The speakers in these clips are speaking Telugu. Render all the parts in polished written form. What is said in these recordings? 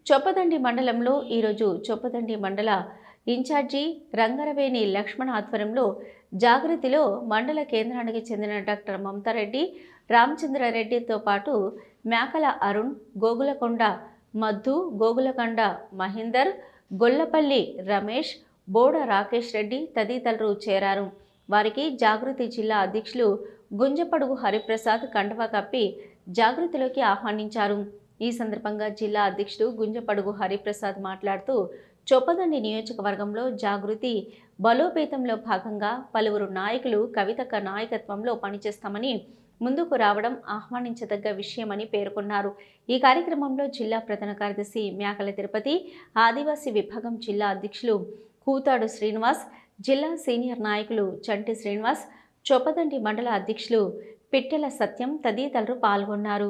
చొప్పదండి మండలంలో ఈరోజు చొప్పదండి మండల ఇన్ఛార్జి రంగరవేణి లక్ష్మణ ఆధ్వర్యంలో జాగృతిలో మండల కేంద్రానికి చెందిన డాక్టర్ మమతారెడ్డి, రామచంద్రారెడ్డితో పాటు మేకల అరుణ్, గోగులకొండ మధు, గోగులకొండ మహేందర్, గొల్లపల్లి రమేష్, బోడ రాకేష్ రెడ్డి తదితరులు చేరారు. వారికి జాగృతి జిల్లా అధ్యక్షులు గుంజపడుగు హరిప్రసాద్ కండువా కప్పి జాగృతిలోకి ఆహ్వానించారు. ఈ సందర్భంగా జిల్లా అధ్యక్షుడు గుంజపడుగు హరిప్రసాద్ మాట్లాడుతూ చొప్పదండి నియోజకవర్గంలో జాగృతి బలోపేతంలో భాగంగా పలువురు నాయకులు కవితక్క నాయకత్వంలో పనిచేస్తామని ముందుకు రావడం ఆహ్వానించదగ్గ విషయమని పేర్కొన్నారు. ఈ కార్యక్రమంలో జిల్లా ప్రధాన కార్యదర్శి మేకల తిరుపతి, ఆదివాసీ విభాగం జిల్లా అధ్యక్షులు కూతాడు శ్రీనివాస్, జిల్లా సీనియర్ నాయకులు చంటి శ్రీనివాస్, చొప్పదండి మండల అధ్యక్షులు పిట్టెల సత్యం తదితరులు పాల్గొన్నారు.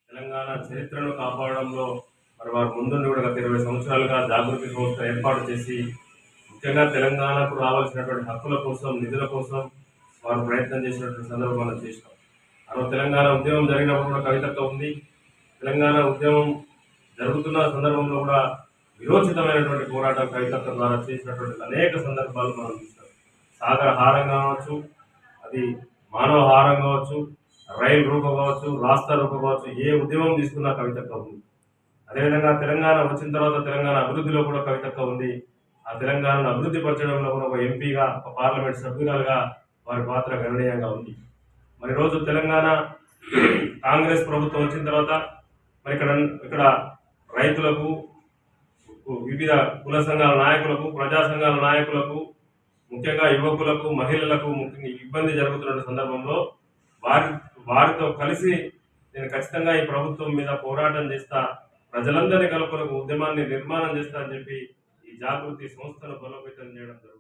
తెలంగాణ చరిత్రను కాపాడడంలో వారు ముందుండి కూడా గత 20 సంవత్సరాలుగా జాగృతి సంస్థ ఏర్పాటు చేసి ముఖ్యంగా తెలంగాణకు రావాల్సినటువంటి హక్కుల కోసం, నిధుల కోసం వారు ప్రయత్నం చేసినటువంటి సందర్భం మనం చేసినాం. తెలంగాణ ఉద్యమం జరిగినప్పుడు కూడా కవితక్క ఉంది. తెలంగాణ ఉద్యమం జరుగుతున్న సందర్భంలో కూడా విరోచితమైనటువంటి పోరాటం కవితక్క ద్వారా చేసినటువంటి అనేక సందర్భాలు మనం చూస్తాం. సాగర హారం కావచ్చు, అది మానవ హారం కావచ్చు, రైలు రూప కావచ్చు, రాస్తా రూప కావచ్చు, ఏ ఉద్యమం తీసుకున్నా కవితక్క ఉంది. అదేవిధంగా తెలంగాణ వచ్చిన తర్వాత తెలంగాణ అభివృద్ధిలో కూడా కవితక్క ఉంది. ఆ తెలంగాణను అభివృద్ధి పరచడంలో కూడా ఒక ఎంపీగా, ఒక పార్లమెంట్ సభ్యురాలుగా వారి పాత్ర గణనీయంగా ఉంది. మరి రోజు తెలంగాణ కాంగ్రెస్ ప్రభుత్వం వచ్చిన తర్వాత మరి ఇక్కడ రైతులకు, వివిధ కుల సంఘాల నాయకులకు, ప్రజా సంఘాల నాయకులకు, ముఖ్యంగా యువకులకు, మహిళలకు ముఖ్యంగా ఇబ్బంది జరుగుతున్న సందర్భంలో వారితో కలిసి నేను ఖచ్చితంగా ఈ ప్రభుత్వం మీద పోరాటం చేస్తా, ప్రజలందరినీ కలుపుకొని ఉద్యమాన్ని నిర్మాణం చేస్తా అని చెప్పి ఈ జాగృతి సంస్థను బలోపేతం చేయడం జరుగుతుంది.